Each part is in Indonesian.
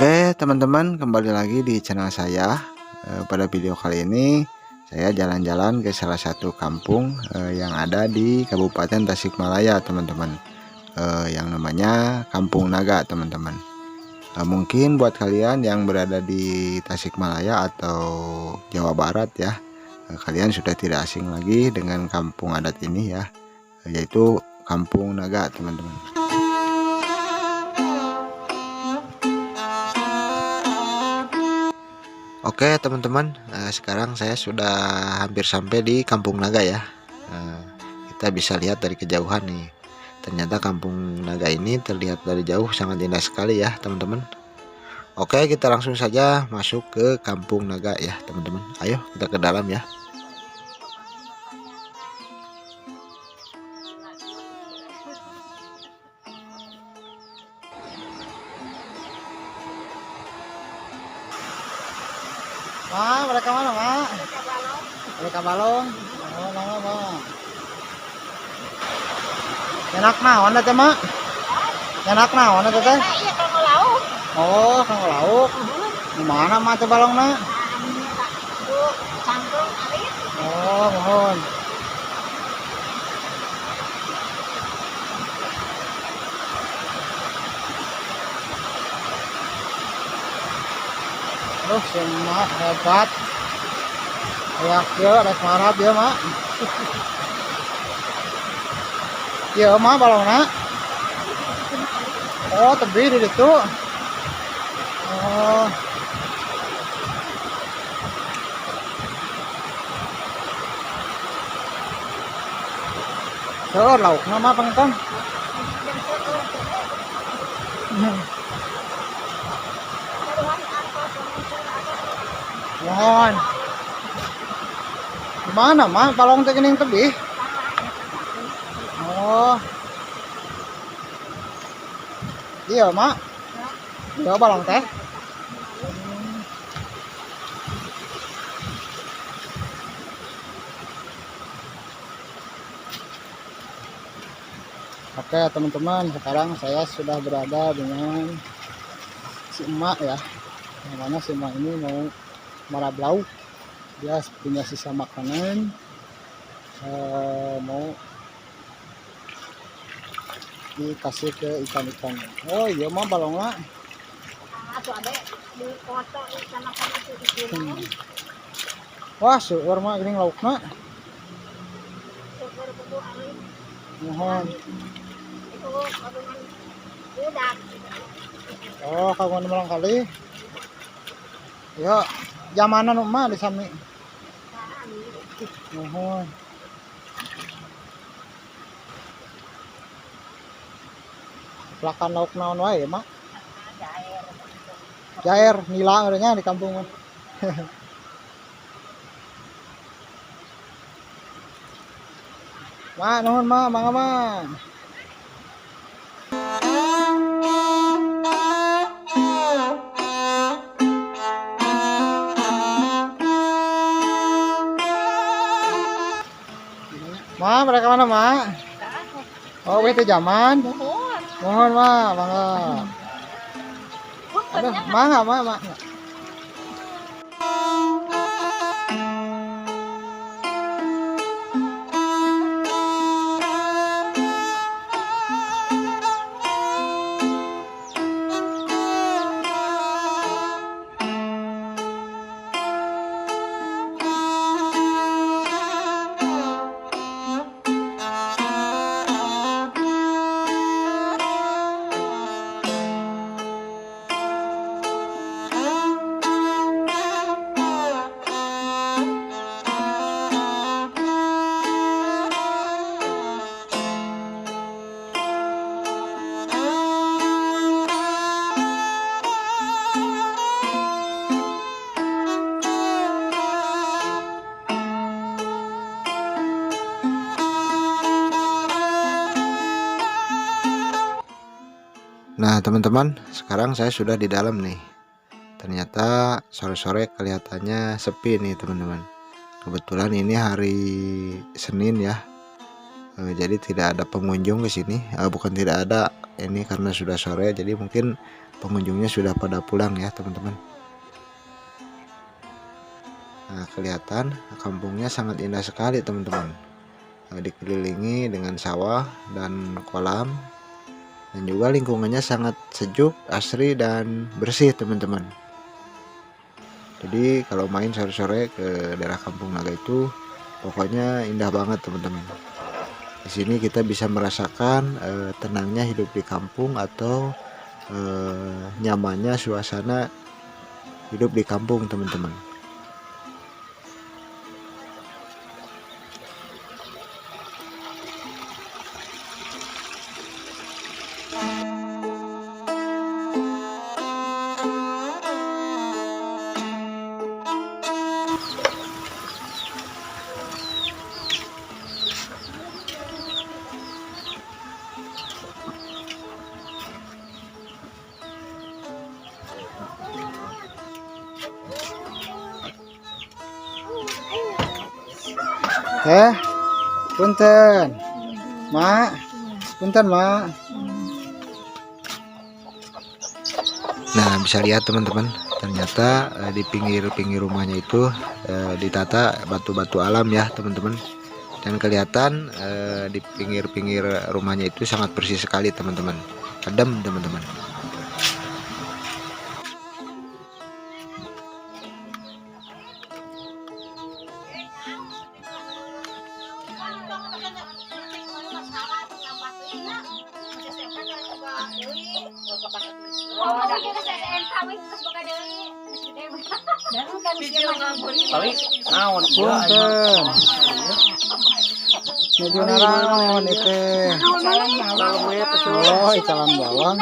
Oke teman-teman, kembali lagi di channel saya. Pada video kali ini saya jalan-jalan ke salah satu kampung yang ada di Kabupaten Tasikmalaya teman-teman, yang namanya Kampung Naga teman-teman. Mungkin buat kalian yang berada di Tasikmalaya atau Jawa Barat ya, kalian sudah tidak asing lagi dengan kampung adat ini ya, yaitu Kampung Naga teman-teman. Oke teman-teman, sekarang saya sudah hampir sampai di Kampung Naga ya. Eh, Kita bisa lihat dari kejauhan nih. Ternyata Kampung Naga ini terlihat dari jauh sangat indah sekali ya teman-teman. Oke, kita langsung saja masuk ke Kampung Naga ya teman-teman. Ayo kita ke dalam ya. Mereka mana, Mak? Mereka balong. Oh, nama, Mak. Enak naon teh, Mak? Enak naon teh? Iya, kalau lauk. Oh, kang lauk. Di mana, Mak, teh balongna? Cangkung arit. Oh, mohon. Aduh, si Mak hebat. Ayak dia, rek marah dia, Mak. Iya, Mak, balongna. Oh, tebi di situ. Oh. Seur laukna, Mak, pangkon. Mohon. Gimana, Mak? Balong teh geuning tebih? Oh. Iya, Mak. Iya, balong teh. Oke, teman-teman, sekarang saya sudah berada dengan si emak ya. Namanya si emak ini mau marah lauk. Dia punya sisa makanan, mau dikasih ke ikan-ikan. Oh iya, mah balongnya. Atuh ade di foto ikan apa itu dikirim. Wah, seueur mah geuning laukna. Syukur kudu alit. Mohon. Itu kadungan budak. Oh, kagungan malang kali. Ya, jamanan mah di sami. Mohon. Lakan lauk naon wae, Mak? Jair, nila ngarannya di kampung mah. Mak, nuhun, Mak, mangga, Mak. Mak, mereka mana, Mak? Oh, itu zaman. Mohon. Mohon, Mak, mangga. Aduh, mangga, Mak, Mak. Nah teman-teman, sekarang saya sudah di dalam nih. Ternyata sore-sore kelihatannya sepi nih teman-teman. Kebetulan ini hari Senin ya. Jadi tidak ada pengunjung ke sini. Bukan tidak ada, ini karena sudah sore jadi mungkin pengunjungnya sudah pada pulang ya teman-teman. Nah, kelihatan kampungnya sangat indah sekali teman-teman. Dikelilingi dengan sawah dan kolam, dan juga lingkungannya sangat sejuk, asri dan bersih teman-teman. Jadi kalau main sore-sore ke daerah Kampung Naga itu pokoknya indah banget teman-teman. Di sini kita bisa merasakan tenangnya hidup di kampung, atau nyamannya suasana hidup di kampung teman-teman. Punten mak, punten mak. Nah, bisa lihat teman-teman, ternyata di pinggir-pinggir rumahnya itu ditata batu-batu alam ya teman-teman. Dan kelihatan di pinggir-pinggir rumahnya itu sangat bersih sekali teman-teman. Adem teman-teman. Punten. Meju naon itu? Oh, icalan bawang.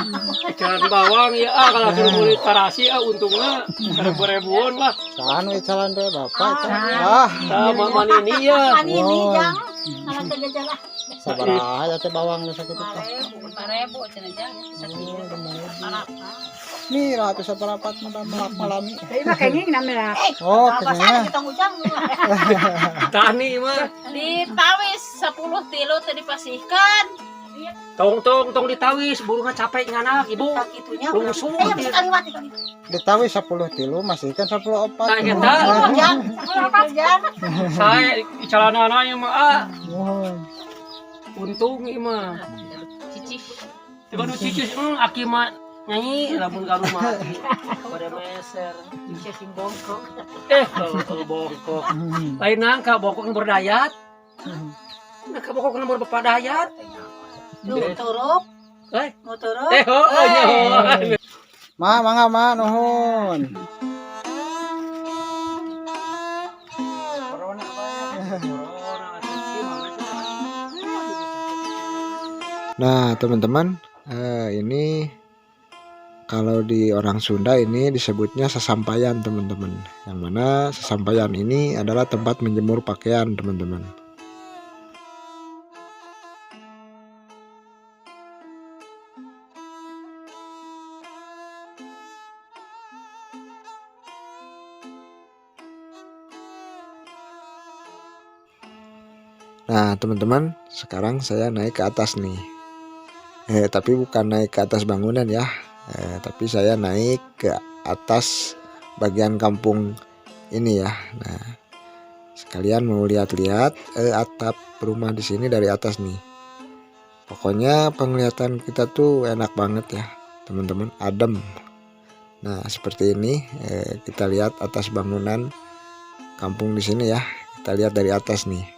Icalan bawang ya kalau suruh tarasi untungnya 1000-an lah. Saan icalan teh Bapak? Sama man ini ya. Oh. Jang. Salah tegajala. Sabaraha ya teh bawang nu sakitu teh? 5.000 cenah jang. Nih ratu saparapat malami. Ieu mah kenging namanya. Oh, kayaknya. Kita ujang. Tani mah. Ditawis 10 tilu teh dipasihkan. Tong ditawis burungnya capek nganak ibu. Sakitunya. Lungsuh. Kaliwat itu. Ditawis 10 tilu masih kan 10 opat. Nah, eta. Jang. Jang. Saya icalanana yang mah Oh. untung ieu mah. Cicih. Coba nu cicis aki mah nyanyi lamun ka rumah pada meser. Cicih sing bongkok. Kalau bongkok. Lain nangka bongkok yang berdayat. Nah, ka bongkok yang berpadayat. Turup. Eh, Turup. nyaho. Ma, mangga ma nuhun. Nah teman-teman, ini kalau di orang Sunda ini disebutnya sesampaian teman-teman. Yang mana sesampaian ini adalah tempat menjemur pakaian teman-teman. Nah teman-teman, sekarang saya naik ke atas nih. Tapi bukan naik ke atas bangunan ya, tapi saya naik ke atas bagian kampung ini ya. Nah, sekalian mau lihat-lihat atap rumah di sini dari atas nih. Pokoknya penglihatan kita tuh enak banget ya, teman-teman, adem. Nah, seperti ini kita lihat atas bangunan kampung di sini ya. Kita lihat dari atas nih.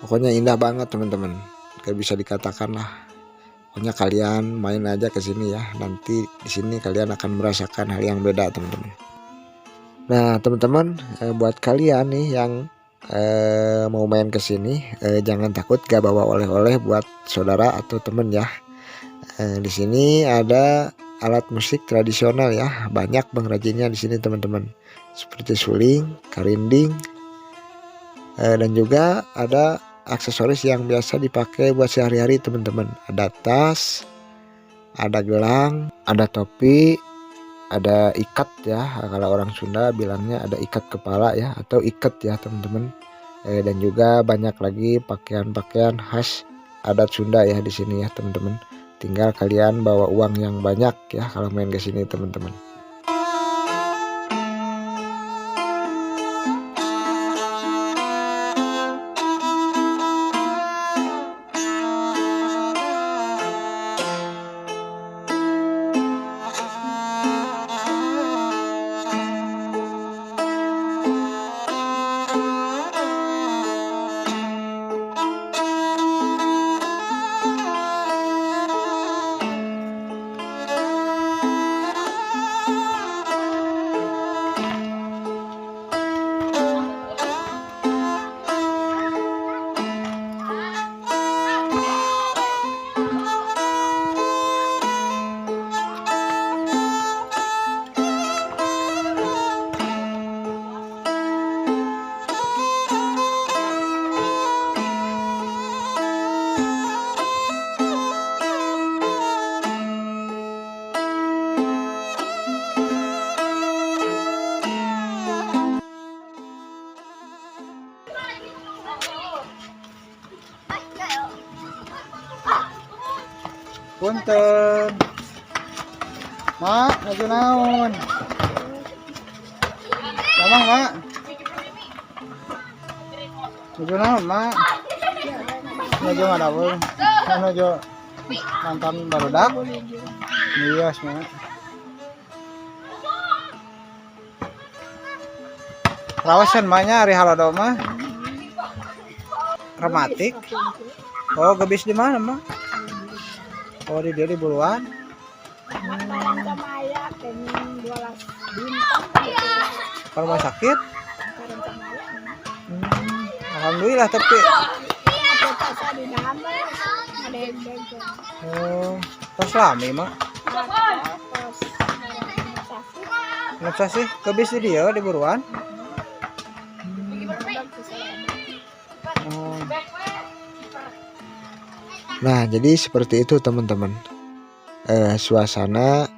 Pokoknya indah banget teman-teman. Gak bisa dikatakan lah. Pokoknya kalian main aja ke sini ya. Nanti di sini kalian akan merasakan hal yang beda teman-teman. Nah teman-teman, buat kalian nih yang mau main ke sini, jangan takut gak bawa oleh-oleh buat saudara atau temen ya. Di sini ada alat musik tradisional ya. Banyak pengrajinnya di sini teman-teman. Seperti suling, karinding, dan juga ada aksesoris yang biasa dipakai buat sehari-hari teman-teman. Ada tas, ada gelang, ada topi, ada ikat ya. Kalau orang Sunda bilangnya ada ikat kepala ya, atau ikat ya teman-teman. Dan juga banyak lagi pakaian-pakaian khas adat Sunda ya di sini ya teman-teman. tinggal kalian bawa uang yang banyak ya kalau main ke sini teman-teman. Punten. Mak, maju naon? Mamang, Mak. Maju naon, Mak? Maju ada apa? Maju mantan barudak. Iya, Mak. Rawasan mahnya hari halodo mah. Rematik. Oh, gebis di mana, Mak? Oh, di dia di Buluan. Kemarin sama ayah pengen 12 bintang. Ke rumah sakit? Kemarin sama ayah. Alhamdulillah tapi. Aku pasal di dalam ada yang jaga. Oh, pas lami mak. Terus sakit. Nggak sih, kebis di dia di Buruan. Oh. Nah, jadi seperti itu teman-teman. Suasana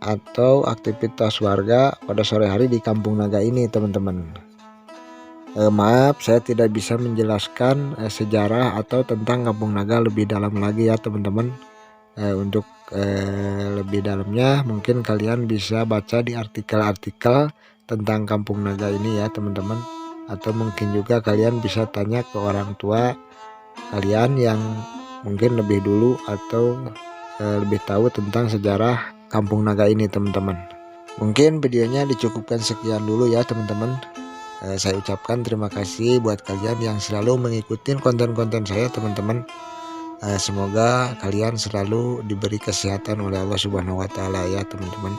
atau aktivitas warga pada sore hari di Kampung Naga ini teman-teman. Maaf saya tidak bisa menjelaskan sejarah atau tentang Kampung Naga lebih dalam lagi ya teman-teman. Untuk lebih dalamnya mungkin kalian bisa baca di artikel-artikel tentang Kampung Naga ini ya teman-teman. Atau mungkin juga kalian bisa tanya ke orang tua kalian yang mungkin lebih dulu atau lebih tahu tentang sejarah Kampung Naga ini teman-teman. Mungkin videonya dicukupkan sekian dulu ya teman-teman. Saya ucapkan terima kasih buat kalian yang selalu mengikuti konten-konten saya teman-teman. Semoga kalian selalu diberi kesehatan oleh Allah Subhanahu wa taala ya teman-teman.